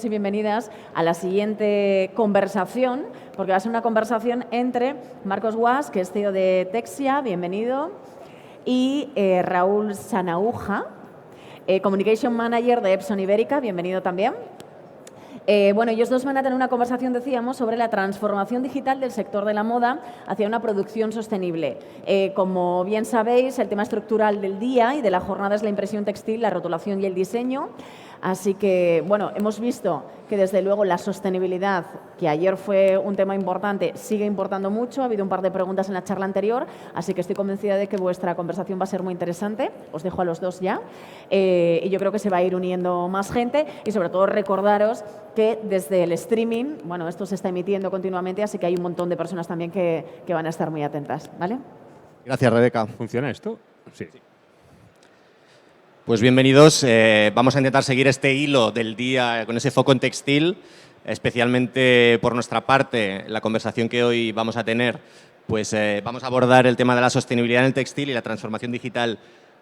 y bienvenidas a la siguiente conversación, porque va a ser una conversación entre Marcos Guas, que es CEO de Texia, bienvenido, y Raúl Sanauja, Communication Manager de Epson Ibérica, bienvenido también. Bueno, ellos dos van a tener una conversación, decíamos, sobre la transformación digital del sector de la moda hacia una producción sostenible. Como bien sabéis, el tema estructural del día y de la jornada es la impresión textil, la rotulación y el diseño. Así que, bueno, hemos visto que desde luego la sostenibilidad, que ayer fue un tema importante, sigue importando mucho. Ha habido un par de preguntas en la charla anterior, así que estoy convencida de que vuestra conversación va a ser muy interesante. Os dejo a los dos ya. Y yo creo que se va a ir uniendo más gente y sobre todo recordaros que desde el streaming, bueno, esto se está emitiendo continuamente, así que hay un montón de personas también que van a estar muy atentas, ¿vale? Gracias, Rebeca. ¿Funciona esto? Sí. Pues bienvenidos. Vamos a intentar seguir este hilo del día con ese foco en textil, especialmente por nuestra parte, la conversación que hoy vamos a tener, pues vamos a abordar el tema de la sostenibilidad en el textil y la transformación digital,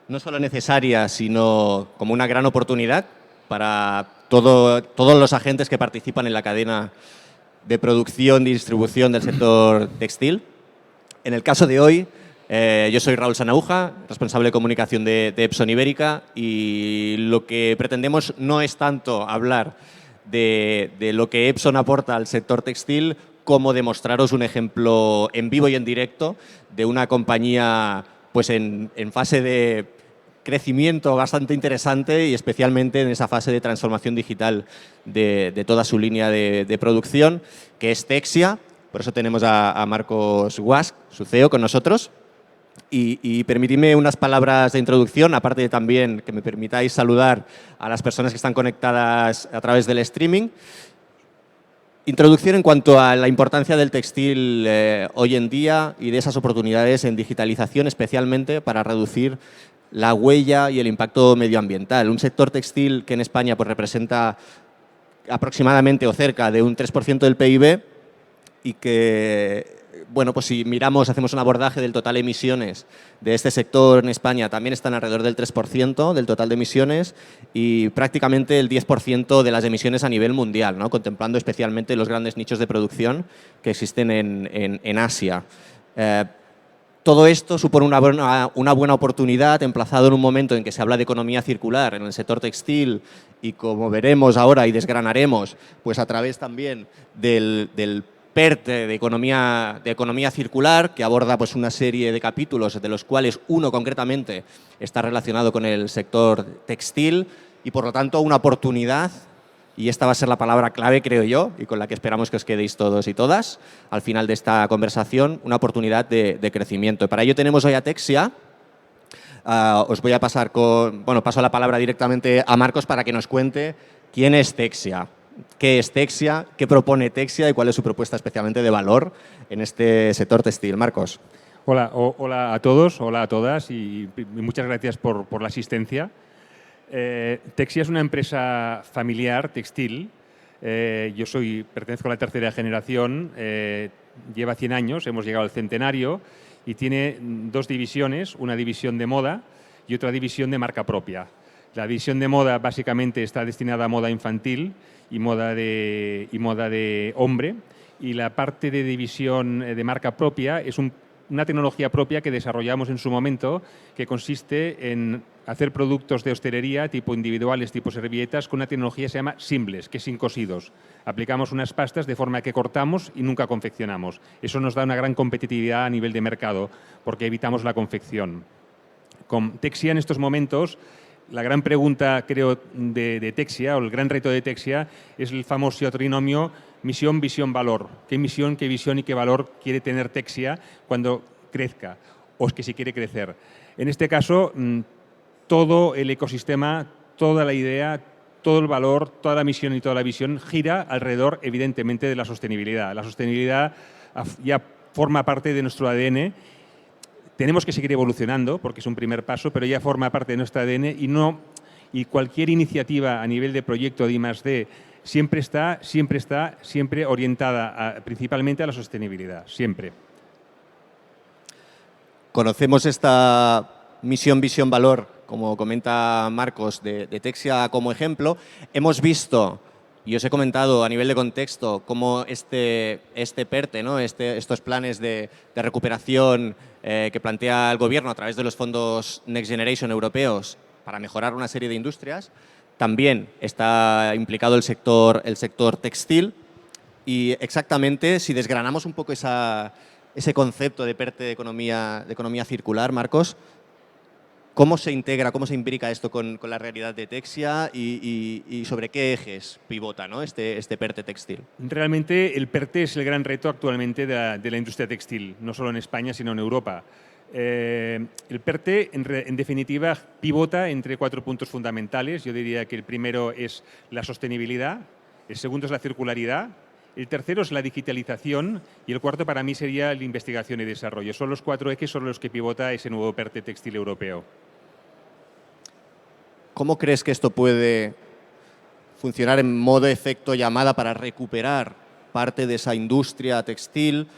no solo necesaria, sino como una gran oportunidad para todos los agentes que participan en la cadena de producción y distribución del sector textil. En el caso de hoy, yo soy Raúl Sanauja, responsable de comunicación de Epson Ibérica, y lo que pretendemos no es tanto hablar de lo que Epson aporta al sector textil, como demostraros un ejemplo en vivo y en directo de una compañía pues en fase de crecimiento bastante interesante y especialmente en esa fase de transformación digital de toda su línea de producción, que es Texia. Por eso tenemos a Marcos Guas, su CEO, con nosotros. Y permitidme unas palabras de introducción, aparte de también que me permitáis saludar a las personas que están conectadas a través del streaming. Introducción en cuanto a la importancia del textil hoy en día y de esas oportunidades en digitalización, especialmente para reducir la huella y el impacto medioambiental. Un sector textil que en España pues, representa aproximadamente o cerca de un 3% del PIB y que, bueno, pues si miramos, hacemos un abordaje del total de emisiones de este sector en España, también están alrededor del 3% del total de emisiones y prácticamente el 10% de las emisiones a nivel mundial, ¿no? Contemplando especialmente los grandes nichos de producción que existen en Asia. Todo esto supone una buena oportunidad, emplazado en un momento en que se habla de economía circular en el sector textil y, como veremos ahora y desgranaremos, pues a través también del PERTE de economía circular, que aborda pues, una serie de capítulos, de los cuales uno concretamente está relacionado con el sector textil y, por lo tanto, una oportunidad. Y esta va a ser la palabra clave, creo yo, y con la que esperamos que os quedéis todos y todas al final de esta conversación, una oportunidad de crecimiento. Y para ello tenemos hoy a Texia. Os voy a pasar paso la palabra directamente a Marcos para que nos cuente quién es Texia, qué es Texia, qué propone Texia y cuál es su propuesta especialmente de valor en este sector textil. Marcos. Hola a todos, hola a todas y muchas gracias por la asistencia. Texia es una empresa familiar textil. Yo pertenezco a la tercera generación, lleva 100 años, hemos llegado al centenario y tiene dos divisiones, una división de moda y otra división de marca propia. La división de moda básicamente está destinada a moda infantil y moda de hombre, y la parte de división de marca propia es una tecnología propia que desarrollamos en su momento, que consiste en hacer productos de hostelería tipo individuales, tipo servilletas, con una tecnología que se llama Seamless, que es sin cosidos. Aplicamos unas pastas de forma que cortamos y nunca confeccionamos. Eso nos da una gran competitividad a nivel de mercado, porque evitamos la confección. Con Texia en estos momentos, la gran pregunta, creo, de Texia, o el gran reto de Texia, es el famoso trinomio misión, visión, valor. ¿Qué misión, qué visión y qué valor quiere tener Texia cuando crezca o es que si quiere crecer? En este caso, todo el ecosistema, toda la idea, todo el valor, toda la misión y toda la visión gira alrededor, evidentemente, de la sostenibilidad. La sostenibilidad ya forma parte de nuestro ADN. Tenemos que seguir evolucionando porque es un primer paso, pero ya forma parte de nuestro ADN y cualquier iniciativa a nivel de proyecto de I+D siempre está orientada principalmente a la sostenibilidad, siempre. Conocemos esta misión, visión, valor, como comenta Marcos, de Texia como ejemplo. Hemos visto Y os he comentado a nivel de contexto cómo este PERTE, ¿no? estos planes de recuperación que plantea el Gobierno a través de los fondos Next Generation europeos para mejorar una serie de industrias, también está implicado el sector textil. Y exactamente, si desgranamos un poco ese concepto de PERTE de economía circular, Marcos, ¿cómo se integra, cómo se imbrica esto con la realidad de Texia y sobre qué ejes pivota, ¿no? este PERTE textil? Realmente el PERTE es el gran reto actualmente de la industria textil, no solo en España, sino en Europa. El PERTE, en definitiva, pivota entre 4 puntos fundamentales. Yo diría que el primero es la sostenibilidad, el segundo es la circularidad, el tercero es la digitalización y el cuarto para mí sería la investigación y desarrollo. Son los 4 ejes sobre los que pivota ese nuevo PERTE textil europeo. ¿Cómo crees que esto puede funcionar en modo efecto llamada para recuperar parte de esa industria textil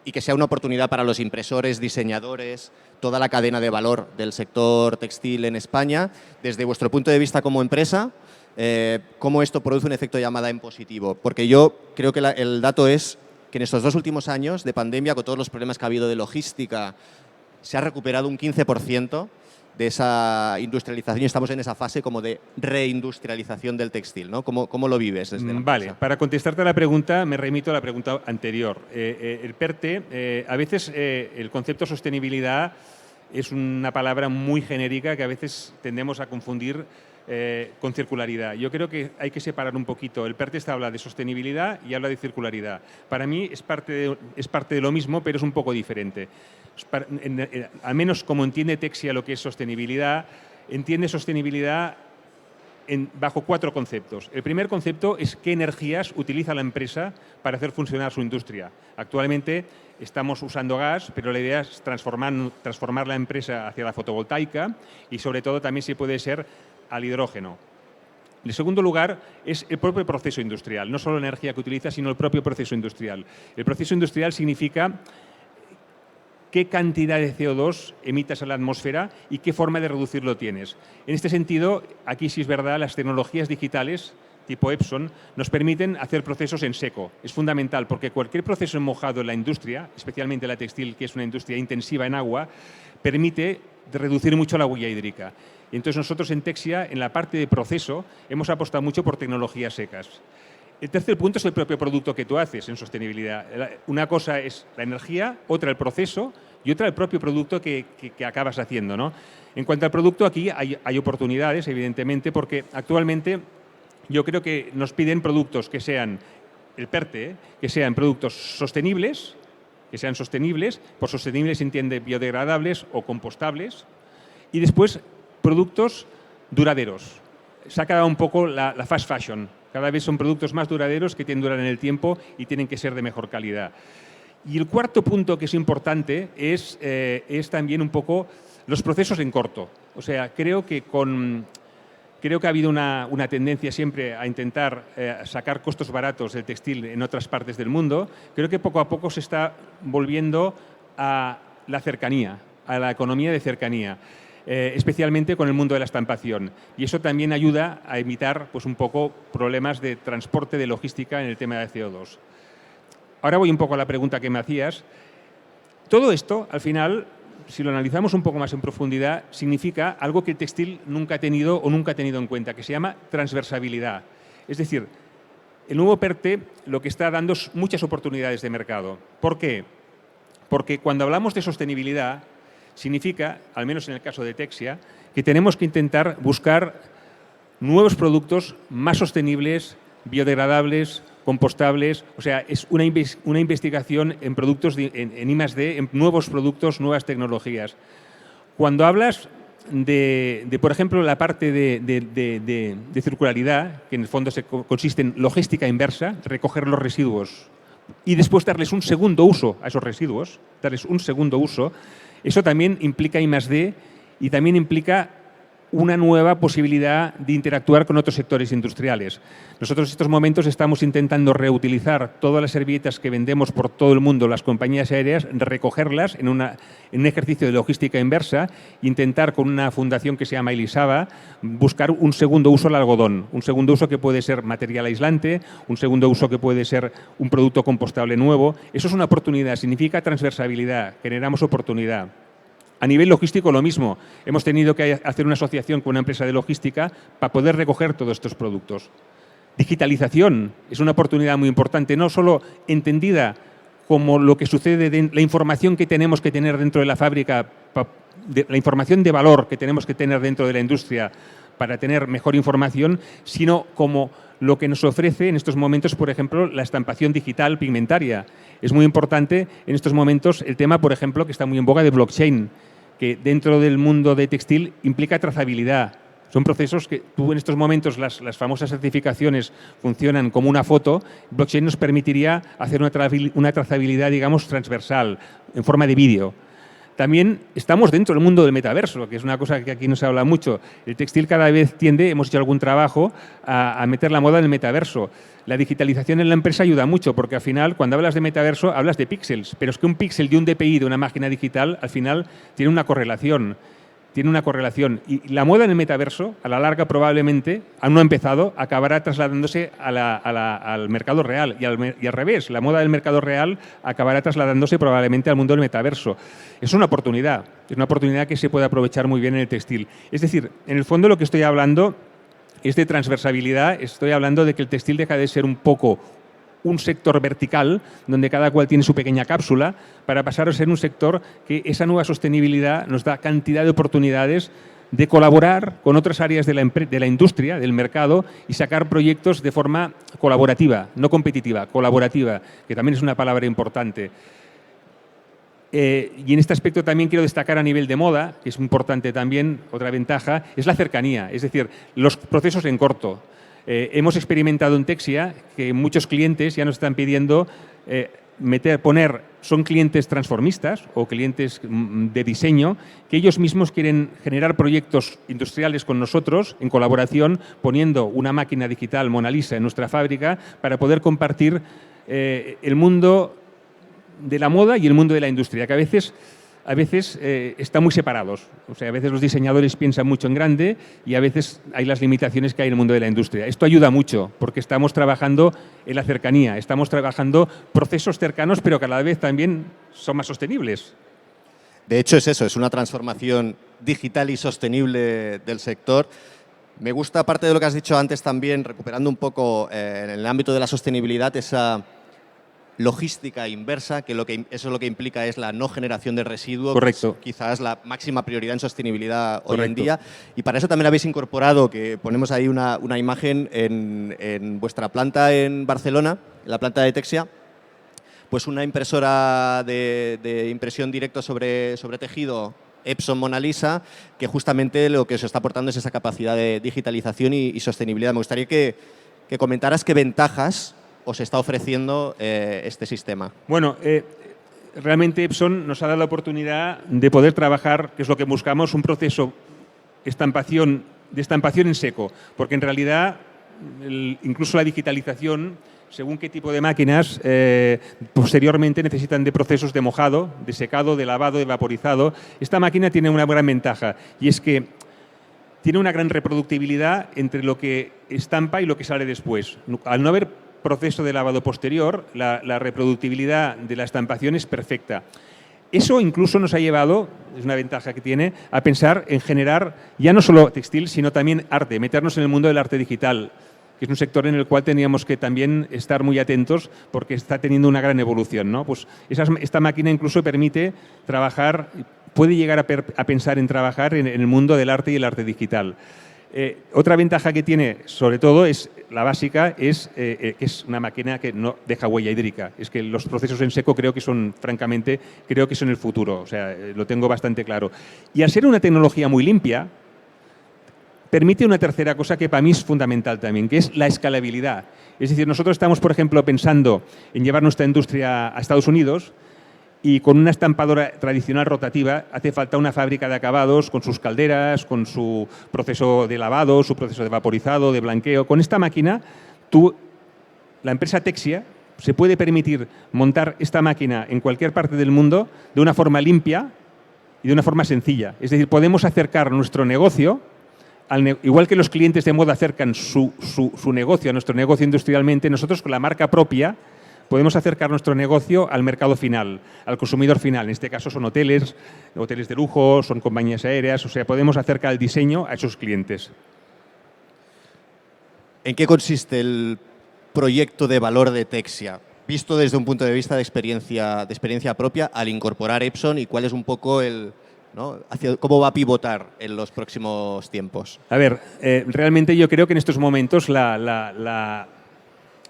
y que sea una oportunidad para los impresores, diseñadores, toda la cadena de valor del sector textil en España? Desde vuestro punto de vista como empresa, ¿cómo esto produce un efecto llamada en positivo? Porque yo creo que el dato es que en estos 2 últimos años de pandemia, con todos los problemas que ha habido de logística, se ha recuperado un 15% de esa industrialización y estamos en esa fase como de reindustrialización del textil, ¿no? ¿Cómo lo vives desde la Vale, empresa? para contestarte a la pregunta me remito a la pregunta anterior. El PERTE, a veces el concepto sostenibilidad es una palabra muy genérica que a veces tendemos a confundir con circularidad. Yo creo que hay que separar un poquito. El PERTE habla de sostenibilidad y habla de circularidad. Para mí es parte de lo mismo, pero es un poco diferente. Al menos como entiende Texia lo que es sostenibilidad, entiende sostenibilidad bajo 4 conceptos. El primer concepto es qué energías utiliza la empresa para hacer funcionar su industria. Actualmente estamos usando gas, pero la idea es transformar la empresa hacia la fotovoltaica y sobre todo también si puede ser al hidrógeno. En segundo lugar, es el propio proceso industrial, no solo la energía que utiliza, sino el propio proceso industrial. El proceso industrial significa qué cantidad de CO2 emitas a la atmósfera y qué forma de reducirlo tienes. En este sentido, aquí sí es verdad, las tecnologías digitales tipo Epson nos permiten hacer procesos en seco. Es fundamental porque cualquier proceso en mojado en la industria, especialmente la textil, que es una industria intensiva en agua, permite reducir mucho la huella hídrica. Y entonces nosotros en Texia, en la parte de proceso, hemos apostado mucho por tecnologías secas. El tercer punto es el propio producto que tú haces en sostenibilidad. Una cosa es la energía, otra el proceso y otra el propio producto que acabas haciendo, ¿no? En cuanto al producto, aquí hay oportunidades, evidentemente, porque actualmente yo creo que nos piden productos que sean, el PERTE, que sean productos sostenibles, por sostenibles se entiende biodegradables o compostables, y después productos duraderos. Se ha acabado un poco la fast fashion. Cada vez son productos más duraderos que tienen que durar en el tiempo y tienen que ser de mejor calidad. Y el cuarto punto que es importante es también un poco los procesos en corto. O sea, creo que ha habido una tendencia siempre a intentar sacar costos baratos del textil en otras partes del mundo. Creo que poco a poco se está volviendo a la cercanía, a la economía de cercanía. Especialmente con el mundo de la estampación. Y eso también ayuda a evitar pues, un poco problemas de transporte, de logística en el tema de CO2. Ahora voy un poco a la pregunta que me hacías. Todo esto, al final, si lo analizamos un poco más en profundidad, significa algo que el textil nunca ha tenido o nunca ha tenido en cuenta, que se llama transversabilidad. Es decir, el nuevo PERTE lo que está dando es muchas oportunidades de mercado. ¿Por qué? Porque cuando hablamos de sostenibilidad, significa, al menos en el caso de Texia, que tenemos que intentar buscar nuevos productos más sostenibles, biodegradables, compostables. O sea, es una investigación en productos, en I+D, en nuevos productos, nuevas tecnologías. Cuando hablas de por ejemplo, la parte de circularidad, que en el fondo consiste en logística inversa, recoger los residuos y después darles un segundo uso a esos residuos, eso también implica I+D y también implica una nueva posibilidad de interactuar con otros sectores industriales. Nosotros en estos momentos estamos intentando reutilizar todas las servilletas que vendemos por todo el mundo, las compañías aéreas, recogerlas en un ejercicio de logística inversa e intentar con una fundación que se llama Elisava buscar un segundo uso al algodón, un segundo uso que puede ser material aislante, un segundo uso que puede ser un producto compostable nuevo. Eso es una oportunidad, significa transversabilidad, generamos oportunidad. A nivel logístico lo mismo. Hemos tenido que hacer una asociación con una empresa de logística para poder recoger todos estos productos. Digitalización es una oportunidad muy importante, no solo entendida como lo que sucede, la información que tenemos que tener dentro de la fábrica, la información de valor que tenemos que tener dentro de la industria para tener mejor información, sino como lo que nos ofrece en estos momentos, por ejemplo, la estampación digital pigmentaria. Es muy importante en estos momentos el tema, por ejemplo, que está muy en boga de blockchain, que dentro del mundo de textil implica trazabilidad. Son procesos que tú en estos momentos, las famosas certificaciones funcionan como una foto. Blockchain nos permitiría hacer una trazabilidad, digamos, transversal, en forma de vídeo. También estamos dentro del mundo del metaverso, que es una cosa que aquí no se habla mucho. El textil cada vez tiende, hemos hecho algún trabajo, a meter la moda en el metaverso. La digitalización en la empresa ayuda mucho, porque al final, cuando hablas de metaverso, hablas de píxeles. Pero es que un píxel de un DPI de una máquina digital, al final, tiene una correlación. Y la moda en el metaverso, a la larga probablemente, aún no ha empezado, acabará trasladándose al mercado real y al revés. La moda del mercado real acabará trasladándose probablemente al mundo del metaverso. Es una oportunidad que se puede aprovechar muy bien en el textil. Es decir, en el fondo lo que estoy hablando es de transversabilidad, estoy hablando de que el textil deja de ser un poco un sector vertical, donde cada cual tiene su pequeña cápsula, para pasar a ser un sector que esa nueva sostenibilidad nos da cantidad de oportunidades de colaborar con otras áreas de la industria, del mercado, y sacar proyectos de forma colaborativa, no competitiva, colaborativa, que también es una palabra importante. Y en este aspecto también quiero destacar a nivel de moda, que es importante también, otra ventaja, es la cercanía, es decir, los procesos en corto. Hemos experimentado en Texia que muchos clientes ya nos están pidiendo son clientes transformistas o clientes de diseño que ellos mismos quieren generar proyectos industriales con nosotros en colaboración, poniendo una máquina digital Mona Lisa en nuestra fábrica para poder compartir el mundo de la moda y el mundo de la industria, que a veces están muy separados. O sea, a veces los diseñadores piensan mucho en grande y a veces hay las limitaciones que hay en el mundo de la industria. Esto ayuda mucho porque estamos trabajando en la cercanía, estamos trabajando procesos cercanos, pero que a la vez también son más sostenibles. De hecho, es eso, es una transformación digital y sostenible del sector. Me gusta, aparte de lo que has dicho antes también, recuperando un poco en el ámbito de la sostenibilidad, esa logística inversa, que eso lo que implica es la no generación de residuos. Correcto. Quizás la máxima prioridad en sostenibilidad Correcto. hoy en día. Y para eso también habéis incorporado, que ponemos ahí una imagen en vuestra planta en Barcelona, en la planta de Texia, pues una impresora de impresión directa sobre tejido Epson Mona Lisa, que justamente lo que os está aportando es esa capacidad de digitalización y sostenibilidad. Me gustaría que comentaras qué ventajas os está ofreciendo este sistema. Bueno, realmente Epson nos ha dado la oportunidad de poder trabajar, que es lo que buscamos, un proceso de estampación en seco, porque en realidad incluso la digitalización, según qué tipo de máquinas, posteriormente necesitan de procesos de mojado, de secado, de lavado, de vaporizado. Esta máquina tiene una gran ventaja y es que tiene una gran reproductibilidad entre lo que estampa y lo que sale después. Al no haber proceso de lavado posterior, la reproductibilidad de la estampación es perfecta. Eso incluso nos ha llevado, es una ventaja que tiene, a pensar en generar ya no solo textil, sino también arte, meternos en el mundo del arte digital, que es un sector en el cual teníamos que también estar muy atentos porque está teniendo una gran evolución, ¿no? Pues esta máquina incluso permite trabajar, puede llegar a pensar en trabajar en el mundo del arte y el arte digital. Otra ventaja que tiene, sobre todo, es la básica, es que es una máquina que no deja huella hídrica. Es que los procesos en seco creo que son, francamente, creo que son el futuro. O sea, lo tengo bastante claro. Y al ser una tecnología muy limpia, permite una tercera cosa que para mí es fundamental también, que es la escalabilidad. Es decir, nosotros estamos, por ejemplo, pensando en llevar nuestra industria a Estados Unidos y con una estampadora tradicional rotativa hace falta una fábrica de acabados con sus calderas, con su proceso de lavado, su proceso de vaporizado, de blanqueo. Con esta máquina, la empresa Texia se puede permitir montar esta máquina en cualquier parte del mundo de una forma limpia y de una forma sencilla. Es decir, podemos acercar nuestro negocio, igual que los clientes de moda acercan su negocio a nuestro negocio industrialmente, nosotros con la marca propia podemos acercar nuestro negocio al mercado final, al consumidor final. En este caso son hoteles de lujo, son compañías aéreas, o sea, podemos acercar el diseño a esos clientes. ¿En qué consiste el proyecto de valor de Texia, visto desde un punto de vista de experiencia propia al incorporar Epson, y cuál es un poco cómo va a pivotar en los próximos tiempos? A ver, realmente yo creo que en estos momentos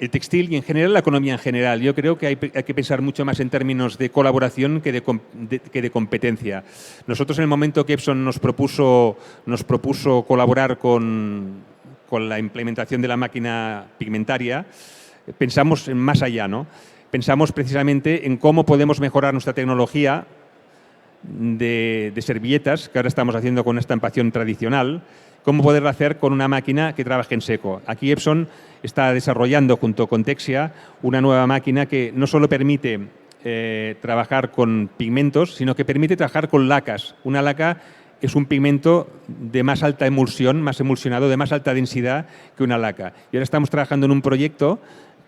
el textil y en general la economía en general, yo creo que hay que pensar mucho más en términos de colaboración que de competencia. Nosotros en el momento que Epson nos propuso colaborar con la implementación de la máquina pigmentaria, pensamos más allá, ¿no? Pensamos precisamente en cómo podemos mejorar nuestra tecnología de servilletas, que ahora estamos haciendo con una estampación tradicional, cómo poderlo hacer con una máquina que trabaje en seco. Aquí Epson está desarrollando junto con Texia una nueva máquina que no solo permite trabajar con pigmentos, sino que permite trabajar con lacas. Una laca es un pigmento de más alta emulsión, más emulsionado, de más alta densidad que una laca. Y ahora estamos trabajando en un proyecto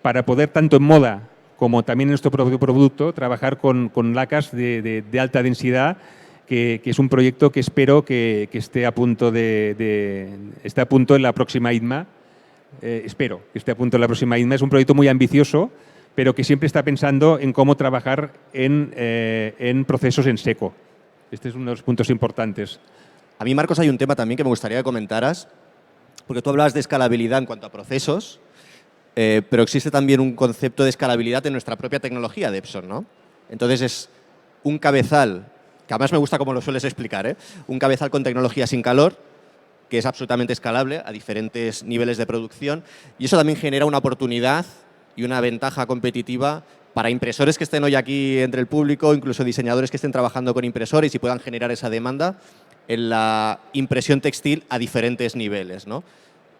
para poder, tanto en moda como también en nuestro propio producto, trabajar con lacas de alta densidad, que es un proyecto que espero que esté a punto en la próxima ITMA. Espero que esté a punto en la próxima ITMA. Es un proyecto muy ambicioso, pero que siempre está pensando en cómo trabajar en procesos en seco. Este es uno de los puntos importantes. A mí, Marcos, hay un tema también que me gustaría que comentaras, porque tú hablabas de escalabilidad en cuanto a procesos, pero existe también un concepto de escalabilidad en nuestra propia tecnología de Epson, ¿no? Entonces es un cabezal, que además me gusta cómo lo sueles explicar, un cabezal con tecnología sin calor, que es absolutamente escalable a diferentes niveles de producción, y eso también genera una oportunidad y una ventaja competitiva para impresores que estén hoy aquí entre el público, incluso diseñadores que estén trabajando con impresores y puedan generar esa demanda en la impresión textil a diferentes niveles, ¿no?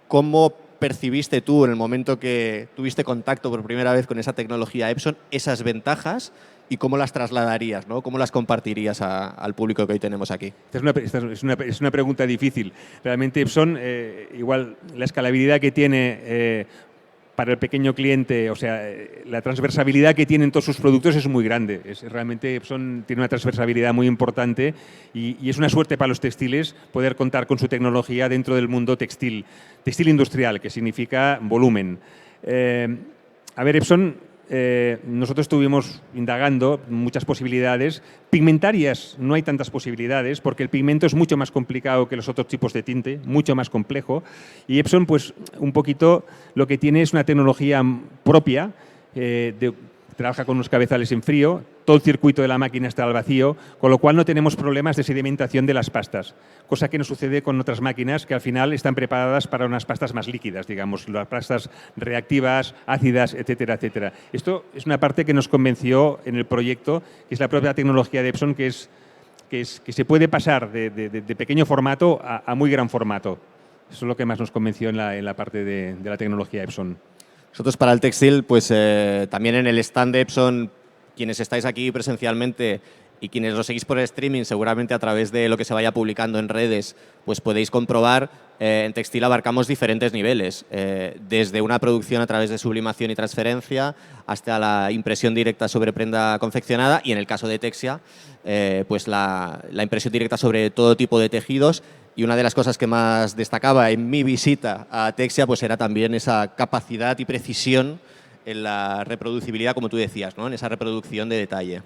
¿Cómo percibiste tú en el momento que tuviste contacto por primera vez con esa tecnología Epson, esas ventajas, y cómo las trasladarías, ¿no? ¿Cómo las compartirías al público que hoy tenemos aquí? Es una pregunta difícil. Realmente Epson, igual la escalabilidad que tiene para el pequeño cliente, o sea, la transversabilidad que tienen todos sus productos es muy grande. Realmente Epson tiene una transversabilidad muy importante y es una suerte para los textiles poder contar con su tecnología dentro del mundo textil industrial, que significa volumen. A ver, Epson, nosotros estuvimos indagando muchas posibilidades. Pigmentarias no hay tantas posibilidades porque el pigmento es mucho más complicado que los otros tipos de tinte, mucho más complejo. Y Epson, pues un poquito lo que tiene es una tecnología propia, trabaja con unos cabezales en frío, todo el circuito de la máquina está al vacío, con lo cual no tenemos problemas de sedimentación de las pastas, cosa que no sucede con otras máquinas que al final están preparadas para unas pastas más líquidas, digamos, las pastas reactivas, ácidas, etcétera, etcétera. Esto es una parte que nos convenció en el proyecto, que es la propia tecnología de Epson, que se puede pasar de pequeño formato a muy gran formato. Eso es lo que más nos convenció en la parte de la tecnología Epson. Nosotros para el textil, pues también en el stand de Epson, quienes estáis aquí presencialmente y quienes lo seguís por el streaming, seguramente a través de lo que se vaya publicando en redes, pues podéis comprobar, en textil abarcamos diferentes niveles, desde una producción a través de sublimación y transferencia hasta la impresión directa sobre prenda confeccionada y en el caso de Texia, pues la impresión directa sobre todo tipo de tejidos. Y una de las cosas que más destacaba en mi visita a Texia pues era también esa capacidad y precisión en la reproducibilidad, como tú decías, ¿no? En esa reproducción de detalle.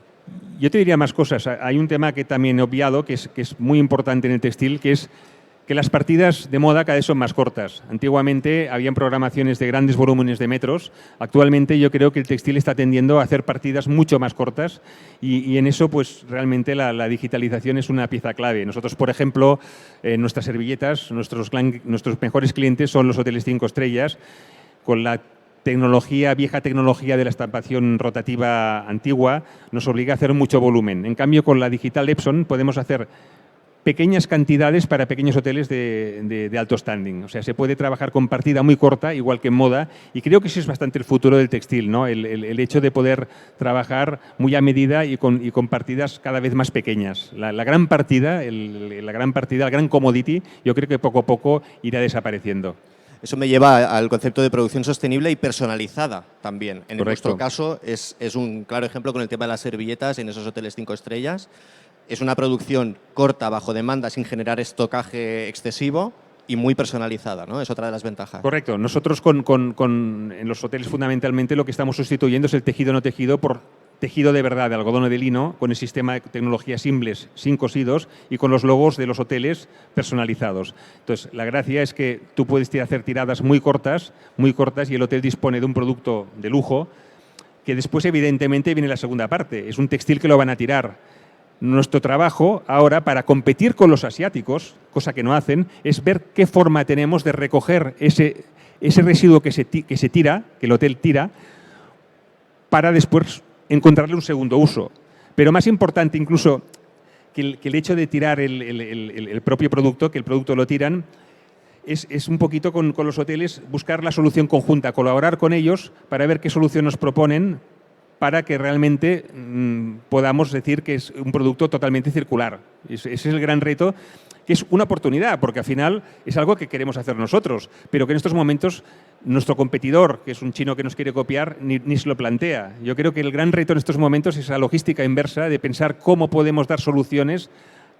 Yo te diría más cosas. Hay un tema que también he obviado, que es muy importante en el textil, que es que las partidas de moda cada vez son más cortas. Antiguamente habían programaciones de grandes volúmenes de metros. Actualmente yo creo que el textil está tendiendo a hacer partidas mucho más cortas y en eso pues realmente la digitalización es una pieza clave. Nosotros, por ejemplo, en nuestras servilletas, nuestros mejores clientes son los hoteles 5 estrellas, con la vieja tecnología de la estampación rotativa antigua nos obliga a hacer mucho volumen. En cambio, con la digital Epson podemos hacer pequeñas cantidades para pequeños hoteles de alto standing. O sea, se puede trabajar con partida muy corta, igual que en moda, y creo que ese es bastante el futuro del textil, ¿no? El hecho de poder trabajar muy a medida y con partidas cada vez más pequeñas. La gran partida, el gran commodity, yo creo que poco a poco irá desapareciendo. Eso me lleva al concepto de producción sostenible y personalizada también. En Correcto. nuestro caso es un claro ejemplo con el tema de las servilletas en esos hoteles 5 estrellas. Es una producción corta, bajo demanda, sin generar estocaje excesivo y muy personalizada, ¿no? Es otra de las ventajas. Correcto. Nosotros en los hoteles fundamentalmente lo que estamos sustituyendo es el tejido no tejido por tejido de verdad de algodón o de lino, con el sistema de tecnología Seamless sin cosidos y con los logos de los hoteles personalizados. Entonces, la gracia es que tú puedes hacer tiradas muy cortas y el hotel dispone de un producto de lujo que después, evidentemente, viene la segunda parte. Es un textil que lo van a tirar. Nuestro trabajo ahora, para competir con los asiáticos, cosa que no hacen, es ver qué forma tenemos de recoger ese residuo que se tira, que el hotel tira, para después encontrarle un segundo uso. Pero más importante incluso que el hecho de tirar el propio producto, que el producto lo tiran, es un poquito con los hoteles buscar la solución conjunta, colaborar con ellos para ver qué solución nos proponen para que realmente podamos decir que es un producto totalmente circular. Ese es el gran reto, que es una oportunidad, porque al final es algo que queremos hacer nosotros, pero que en estos momentos nuestro competidor, que es un chino que nos quiere copiar, ni se lo plantea. Yo creo que el gran reto en estos momentos es la logística inversa, de pensar cómo podemos dar soluciones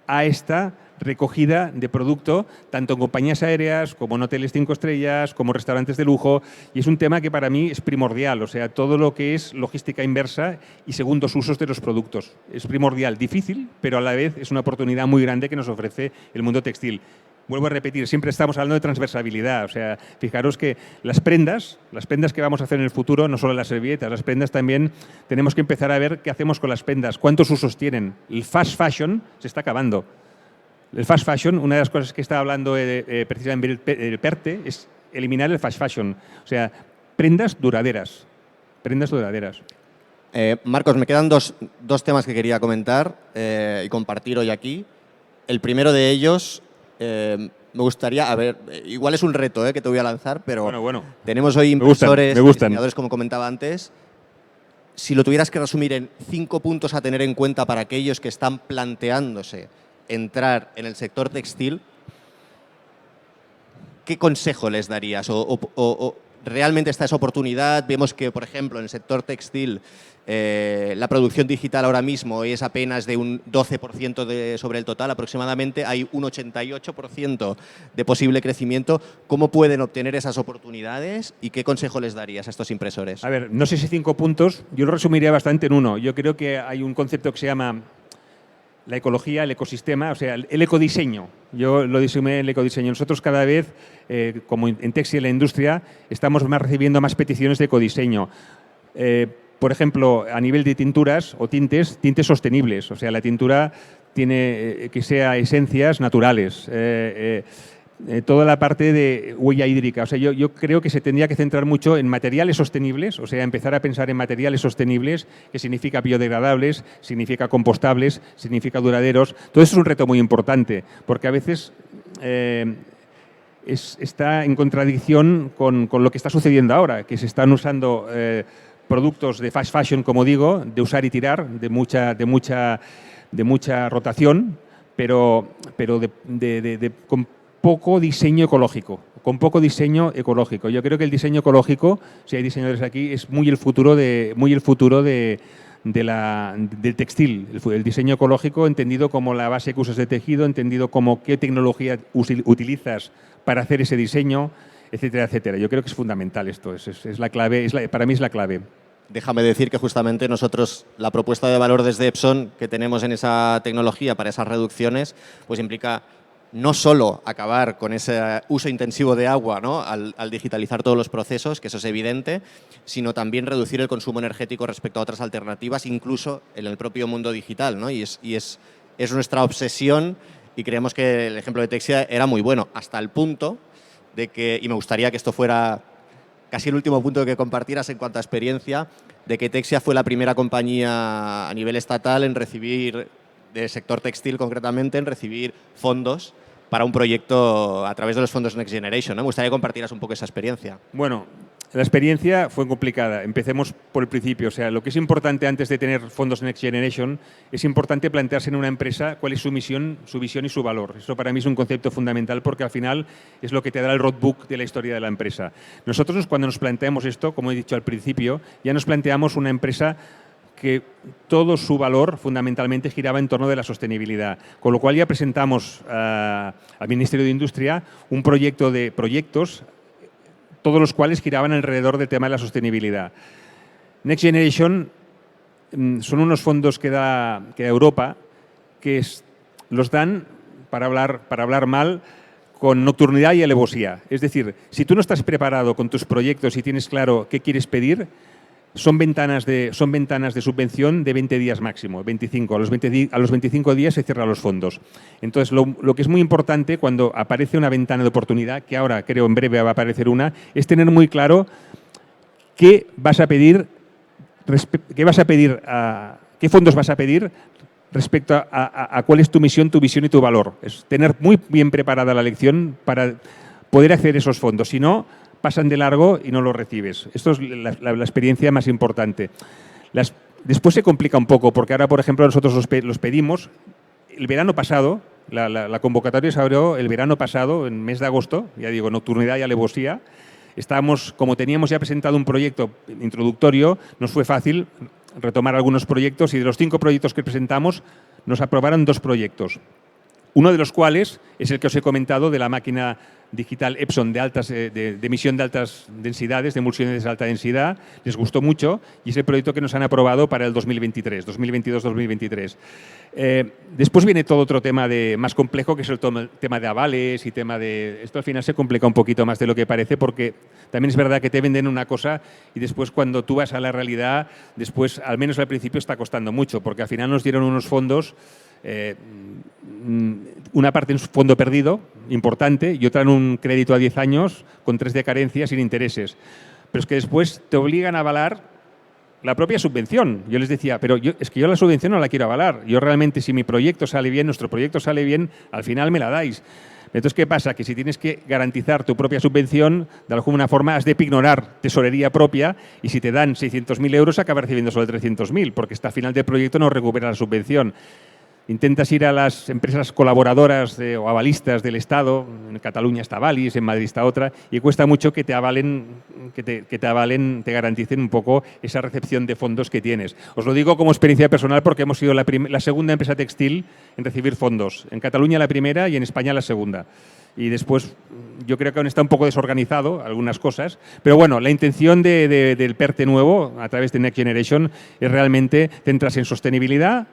a esta recogida de producto, tanto en compañías aéreas, como en hoteles 5 estrellas, como restaurantes de lujo, y es un tema que para mí es primordial, o sea, todo lo que es logística inversa y segundos usos de los productos. Es primordial, difícil, pero a la vez es una oportunidad muy grande que nos ofrece el mundo textil. Vuelvo a repetir, siempre estamos hablando de transversalidad, o sea, fijaros que las prendas que vamos a hacer en el futuro, no solo las servilletas, las prendas también tenemos que empezar a ver qué hacemos con las prendas, cuántos usos tienen. El fast fashion se está acabando. El fast fashion, una de las cosas que está hablando precisamente el PERTE es eliminar el fast fashion, o sea, prendas duraderas. Marcos, me quedan dos temas que quería comentar y compartir hoy aquí. El primero de ellos, me gustaría, a ver, igual es un reto que te voy a lanzar, pero bueno. tenemos hoy impresores, diseñadores, como comentaba antes. Si lo tuvieras que resumir en 5 puntos a tener en cuenta para aquellos que están planteándose entrar en el sector textil, ¿qué consejo les darías? ¿O realmente está esa oportunidad? Vemos que, por ejemplo, en el sector textil la producción digital ahora mismo es apenas de un 12% sobre el total aproximadamente, hay un 88% de posible crecimiento. ¿Cómo pueden obtener esas oportunidades y qué consejo les darías a estos impresores? A ver, no sé si 5 puntos, yo lo resumiría bastante en uno. Yo creo que hay un concepto que se llama la ecología, el ecosistema, o sea, el ecodiseño. Yo lo disumé el ecodiseño. Nosotros cada vez, como en Texi, en la industria, estamos recibiendo más peticiones de ecodiseño. Por ejemplo, a nivel de tinturas o tintes sostenibles. O sea, la tintura tiene que sea esencias naturales. Toda la parte de huella hídrica. O sea, yo creo que se tendría que centrar mucho en materiales sostenibles, o sea, empezar a pensar en materiales sostenibles, que significa biodegradables, significa compostables, significa duraderos. Todo eso es un reto muy importante, porque a veces está en contradicción con lo que está sucediendo ahora, que se están usando productos de fast fashion, como digo, de usar y tirar, de mucha rotación, pero con poco diseño ecológico. Yo creo que el diseño ecológico, si hay diseñadores aquí, es muy el futuro del textil. El diseño ecológico entendido como la base que usas de tejido, entendido como qué tecnología utilizas para hacer ese diseño, etcétera, etcétera. Yo creo que es fundamental esto, es la clave, para mí es la clave. Déjame decir que justamente nosotros, la propuesta de valor desde Epson que tenemos en esa tecnología para esas reducciones, pues implica no solo acabar con ese uso intensivo de agua, ¿no?, al digitalizar todos los procesos, que eso es evidente, sino también reducir el consumo energético respecto a otras alternativas, incluso en el propio mundo digital, ¿no? Y es nuestra obsesión, y creemos que el ejemplo de Texia era muy bueno, hasta el punto de que, y me gustaría que esto fuera casi el último punto que compartieras en cuanto a experiencia, de que Texia fue la primera compañía a nivel estatal en recibir, del sector textil concretamente, en recibir fondos para un proyecto a través de los fondos Next Generation, ¿no? Me gustaría que compartieras un poco esa experiencia. Bueno, la experiencia fue complicada. Empecemos por el principio. O sea, lo que es importante antes de tener fondos Next Generation es importante plantearse en una empresa cuál es su misión, su visión y su valor. Eso para mí es un concepto fundamental porque al final es lo que te da el roadbook de la historia de la empresa. Nosotros cuando nos planteamos esto, como he dicho al principio, ya nos planteamos una empresa que todo su valor fundamentalmente giraba en torno de la sostenibilidad. Con lo cual ya presentamos al Ministerio de Industria un proyecto de proyectos, todos los cuales giraban alrededor del tema de la sostenibilidad. Next Generation son unos fondos que da Europa, que los dan, para hablar mal, con nocturnidad y alevosía. Es decir, si tú no estás preparado con tus proyectos y tienes claro qué quieres pedir, son ventanas de subvención de 20 días máximo, 25. A los 25 días se cierran los fondos. Entonces, lo que es muy importante cuando aparece una ventana de oportunidad, que ahora creo en breve va a aparecer una, es tener muy claro qué vas a pedir, qué fondos vas a pedir respecto a cuál es tu misión, tu visión y tu valor. Es tener muy bien preparada la lección para poder acceder a esos fondos. Si no, pasan de largo y no lo recibes. Esto es la experiencia más importante. Después se complica un poco, porque ahora, por ejemplo, nosotros los pedimos. El verano pasado, la convocatoria se abrió el verano pasado, en mes de agosto, ya digo, nocturnidad y alevosía. Estábamos, como teníamos ya presentado un proyecto introductorio, nos fue fácil retomar algunos proyectos y de los 5 proyectos que presentamos, nos aprobaron 2 proyectos. Uno de los cuales es el que os he comentado de la máquina digital Epson de emisión de altas densidades, de emulsiones de alta densidad. Les gustó mucho y es el proyecto que nos han aprobado para el 2023, 2022-2023. Después viene todo otro tema más complejo, que es el tema de avales y tema de... Esto al final se complica un poquito más de lo que parece porque también es verdad que te venden una cosa y después cuando tú vas a la realidad, después, al menos al principio, está costando mucho porque al final nos dieron unos fondos, una parte en un fondo perdido, importante, y otra en un crédito a 10 años con 3 de carencia sin intereses. Pero es que después te obligan a avalar la propia subvención. Yo les decía, pero es que yo la subvención no la quiero avalar. Yo realmente, si mi proyecto sale bien, nuestro proyecto sale bien, al final me la dais. Entonces, ¿qué pasa? Que si tienes que garantizar tu propia subvención, de alguna forma has de ignorar tesorería propia y si te dan 600.000 euros, acabas recibiendo solo 300.000, porque hasta el final del proyecto no recupera la subvención. Intentas ir a las empresas colaboradoras o avalistas del Estado, en Cataluña está Avalis, en Madrid está otra, y cuesta mucho que te avalen, te garanticen un poco esa recepción de fondos que tienes. Os lo digo como experiencia personal porque hemos sido la segunda empresa textil en recibir fondos. En Cataluña la primera y en España la segunda. Y después yo creo que aún está un poco desorganizado algunas cosas, pero bueno, la intención del PERTE nuevo a través de Next Generation es realmente centrarse en sostenibilidad,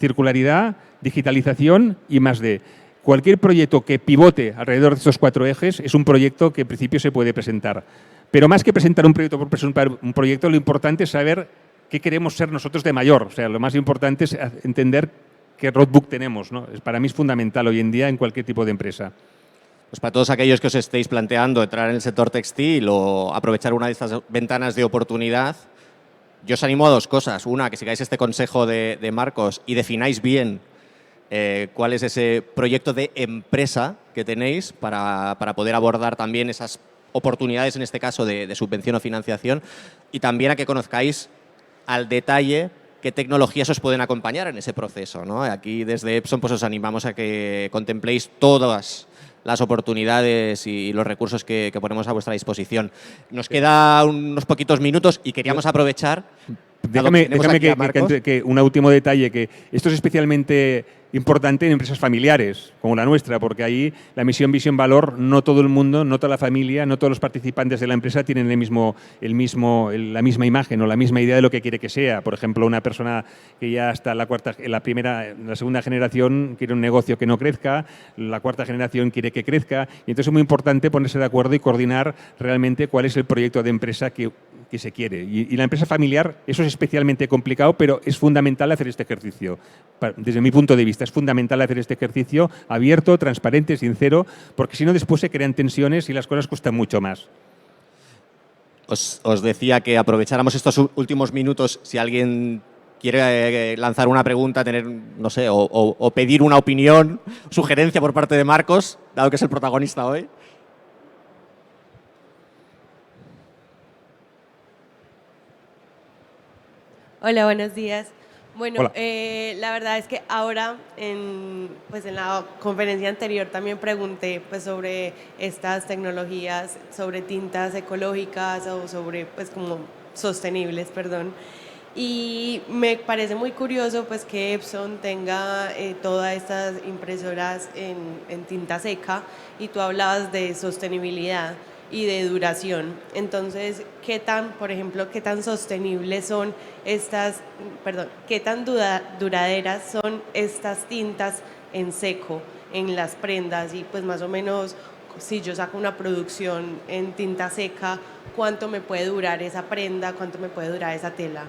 circularidad, digitalización y más de. Cualquier proyecto que pivote alrededor de estos 4 ejes es un proyecto que en principio se puede presentar. Pero más que presentar un proyecto por presentar un proyecto, lo importante es saber qué queremos ser nosotros de mayor. O sea, lo más importante es entender qué roadbook tenemos, ¿no? Para mí es fundamental hoy en día en cualquier tipo de empresa. Pues para todos aquellos que os estéis planteando entrar en el sector textil o aprovechar una de estas ventanas de oportunidad, yo os animo a 2 cosas. Una, que sigáis este consejo de Marcos y defináis bien cuál es ese proyecto de empresa que tenéis para poder abordar también esas oportunidades, en este caso de subvención o financiación, y también a que conozcáis al detalle qué tecnologías os pueden acompañar en ese proceso, ¿no? Aquí desde Epson pues os animamos a que contempléis todas las oportunidades y los recursos que ponemos a vuestra disposición. Nos queda unos poquitos minutos y queríamos aprovechar... Déjame que un último detalle, que esto es especialmente importante en empresas familiares, como la nuestra, porque ahí la misión, visión, valor, no todo el mundo, no toda la familia, no todos los participantes de la empresa tienen la misma imagen o la misma idea de lo que quiere que sea. Por ejemplo, una persona que ya está en la segunda generación quiere un negocio que no crezca, la 4ª generación quiere que crezca, y entonces es muy importante ponerse de acuerdo y coordinar realmente cuál es el proyecto de empresa que se quiere. Y la empresa familiar, eso es especialmente complicado, pero es fundamental hacer este ejercicio. Desde mi punto de vista, es fundamental hacer este ejercicio abierto, transparente, sincero, porque si no después se crean tensiones y las cosas cuestan mucho más. os decía que aprovecháramos estos últimos minutos si alguien quiere lanzar una pregunta, tener, no sé, o pedir una opinión, sugerencia por parte de Marcos, dado que es el protagonista hoy. Hola, buenos días. Bueno, Hola. la verdad es que ahora, pues en la conferencia anterior también pregunté pues, sobre estas tecnologías, sobre tintas ecológicas o sobre pues como sostenibles, perdón. Y me parece muy curioso pues que Epson tenga todas estas impresoras en tinta seca y tú hablabas de sostenibilidad y de duración. Entonces, ¿qué tan, por ejemplo, qué tan sostenibles son estas, perdón, qué tan duraderas son estas tintas en seco en las prendas? Y pues más o menos, si yo saco una producción en tinta seca, ¿cuánto me puede durar esa prenda? ¿Cuánto me puede durar esa tela?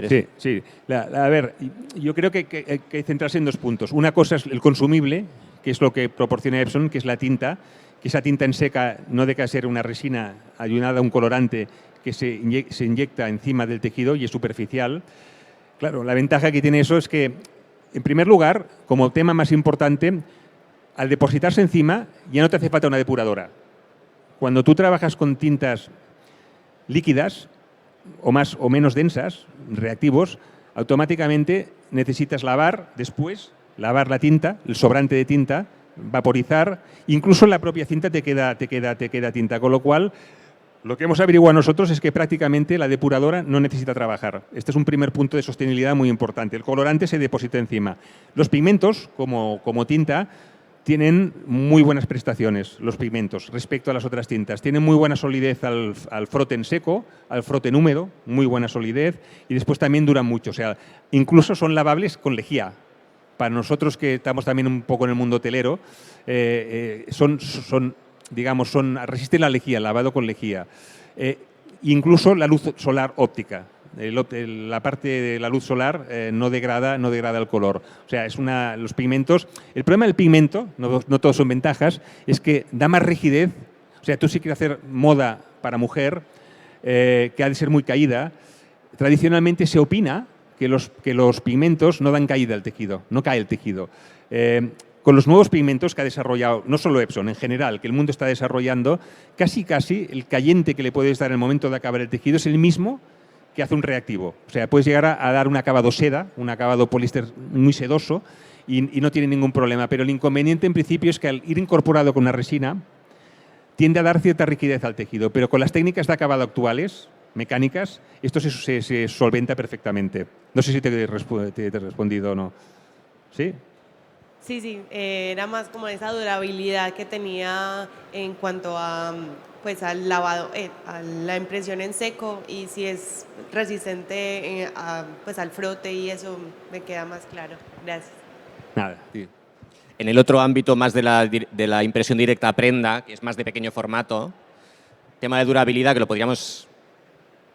Sí, sí. A ver, yo creo que hay que centrarse en dos puntos. Una cosa es el consumible, que es lo que proporciona Epson, que es la tinta, que esa tinta en seca no deja de ser una resina ayunada a un colorante que se inyecta encima del tejido y es superficial. Claro, la ventaja que tiene eso es que, en primer lugar, como tema más importante, al depositarse encima ya no te hace falta una depuradora. Cuando tú trabajas con tintas líquidas, o más o menos densas, reactivos, automáticamente necesitas lavar después, lavar la tinta, el sobrante de tinta, vaporizar, incluso en la propia cinta te queda tinta, con lo cual lo que hemos averiguado nosotros es que prácticamente la depuradora no necesita trabajar. Este es un primer punto de sostenibilidad muy importante. El colorante se deposita encima. Los pigmentos, como tinta, tienen muy buenas prestaciones, los pigmentos, respecto a las otras tintas. Tienen muy buena solidez al frote en seco, al frote en húmedo, muy buena solidez, y después también duran mucho. O sea, incluso son lavables con lejía. Para nosotros que estamos también un poco en el mundo hotelero, resisten la lejía, el lavado con lejía. Incluso la luz solar óptica. La parte de la luz solar no degrada el color. O sea, los pigmentos. El problema del pigmento, no todos son ventajas, es que da más rigidez. O sea, tú si quieres hacer moda para mujer, que ha de ser muy caída, tradicionalmente se opina que los pigmentos no dan caída al tejido, no cae el tejido. Con los nuevos pigmentos que ha desarrollado, no solo Epson, en general, que el mundo está desarrollando, casi el cayente que le puedes dar en el momento de acabar el tejido es el mismo que hace un reactivo. O sea, puedes llegar a dar un acabado seda, un acabado poliéster muy sedoso y no tiene ningún problema. Pero el inconveniente en principio es que al ir incorporado con una resina tiende a dar cierta rigidez al tejido, pero con las técnicas de acabado actuales, mecánicas, esto se solventa perfectamente. No sé si te he respondido o no. ¿Sí? Sí, era más como esa durabilidad que tenía en cuanto a pues al lavado, a la impresión en seco y si es resistente pues al frote y eso me queda más claro. Gracias. Nada, sí. En el otro ámbito más de la impresión directa a prenda, que es más de pequeño formato, tema de durabilidad, que lo podríamos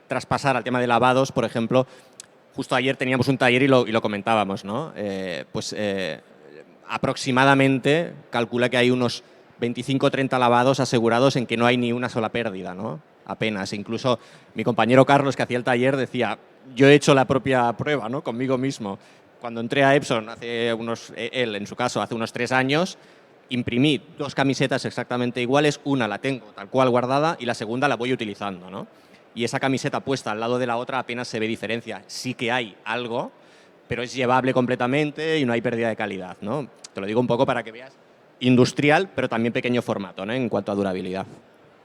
traspasar al tema de lavados, por ejemplo. Justo ayer teníamos un taller y lo comentábamos, ¿no? Aproximadamente calcula que hay unos 25 o 30 lavados asegurados en que no hay ni una sola pérdida, ¿no? Apenas. Incluso mi compañero Carlos, que hacía el taller, decía, yo he hecho la propia prueba, ¿no? Conmigo mismo. Cuando entré a Epson, él en su caso, hace unos 3 años, imprimí 2 camisetas exactamente iguales, una la tengo tal cual guardada y la segunda la voy utilizando, ¿no? Y esa camiseta puesta al lado de la otra apenas se ve diferencia. Sí que hay algo, pero es llevable completamente y no hay pérdida de calidad, ¿no? Te lo digo un poco para que veas industrial, pero también pequeño formato, ¿no? En cuanto a durabilidad.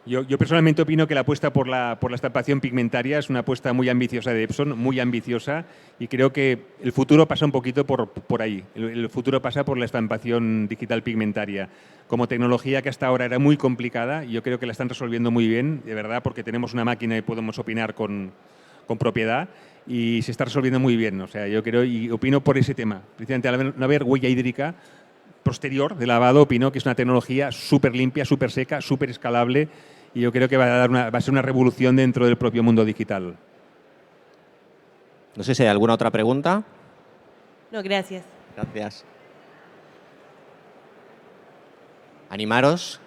Yo personalmente opino que la apuesta por la estampación pigmentaria es una apuesta muy ambiciosa de Epson, muy ambiciosa, y creo que el futuro pasa un poquito por ahí. El futuro pasa por la estampación digital pigmentaria. Como tecnología que hasta ahora era muy complicada, yo creo que la están resolviendo muy bien, de verdad, porque tenemos una máquina y podemos opinar con propiedad, y se está resolviendo muy bien. O sea, yo creo y opino por ese tema. Precisamente al no haber huella hídrica posterior de lavado, opino que es una tecnología súper limpia, súper seca, súper escalable, y yo creo que va a ser una revolución dentro del propio mundo digital. No sé si hay alguna otra pregunta. No, gracias. Gracias. Animaros.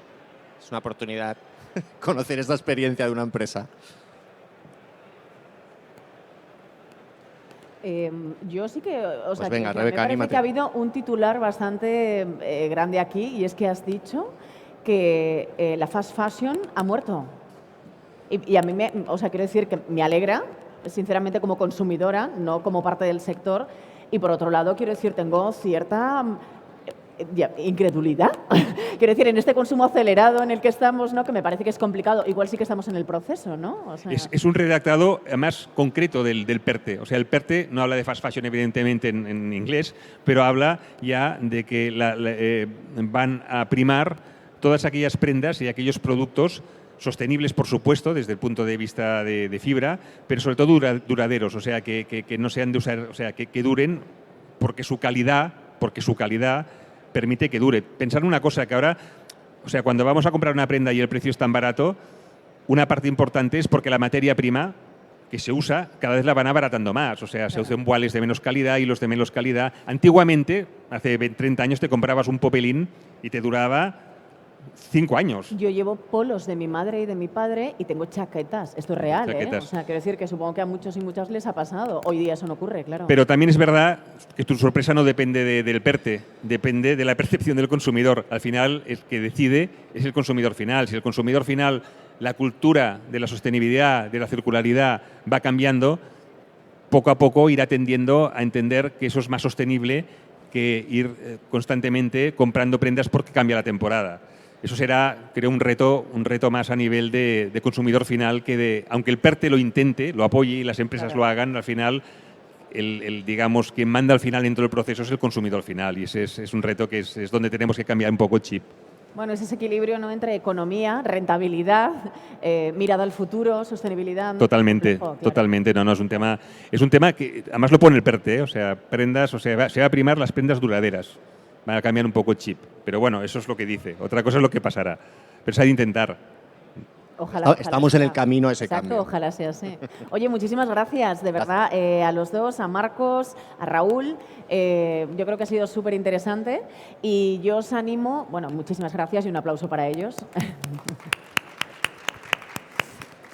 Es una oportunidad conocer esta experiencia de una empresa. Yo sí que, o sea, venga, que Rebeca, me parece anímate. que ha habido un titular bastante grande aquí, y es que has dicho que la fast fashion ha muerto. Y a mí, o sea, quiero decir que me alegra, sinceramente, como consumidora, no como parte del sector. Y por otro lado, quiero decir, tengo cierta incredulidad. Quiero decir, en este consumo acelerado en el que estamos, ¿no? Que me parece que es complicado. Igual sí que estamos en el proceso, ¿no? O sea, Es un redactado más concreto del PERTE. O sea, el PERTE no habla de fast fashion, evidentemente, en inglés, pero habla ya de que van a primar todas aquellas prendas y aquellos productos sostenibles, por supuesto, desde el punto de vista de fibra, pero sobre todo duraderos, o sea, que no sean de usar, o sea, que duren porque su calidad permite que dure. Pensar una cosa, que ahora, o sea, cuando vamos a comprar una prenda y el precio es tan barato, una parte importante es porque la materia prima que se usa cada vez la van abaratando más. O sea, se usan vuales de menos calidad, hilos de menos calidad. Antiguamente, hace 30 años, te comprabas un popelín y te duraba 5 años. yo llevo polos de mi madre y de mi padre y tengo chaquetas. Esto es real, Chaquetas. O sea, quiero decir que supongo que a muchos y muchas les ha pasado. Hoy día eso no ocurre, claro. Pero también es verdad que tu sorpresa no depende del PERTE, depende de la percepción del consumidor. Al final, el que decide es el consumidor final. Si el consumidor final, la cultura de la sostenibilidad, de la circularidad va cambiando, poco a poco irá tendiendo a entender que eso es más sostenible que ir constantemente comprando prendas porque cambia la temporada. Eso será, creo, un reto más a nivel de consumidor final que aunque el PERTE lo intente, lo apoye y las empresas lo hagan, al final, digamos, quien manda al final dentro del proceso es el consumidor final, y ese es un reto que es donde tenemos que cambiar un poco el chip. Bueno, es ese equilibrio, ¿no?, entre economía, rentabilidad, mirada al futuro, sostenibilidad, ¿no? Totalmente, Claro. totalmente. No, es un tema que además lo pone el PERTE, o sea, prendas, o sea, se va a primar las prendas duraderas. Va a cambiar un poco el chip. Pero bueno, eso es lo que dice. Otra cosa es lo que pasará. Pero se ha de intentar. Ojalá Estamos en sea. el camino a ese Exacto, cambio. ojalá sea así. Oye, muchísimas gracias, de verdad, a los dos, a Marcos, a Raúl. Yo creo que ha sido súper interesante y yo os animo, bueno, muchísimas gracias y un aplauso para ellos.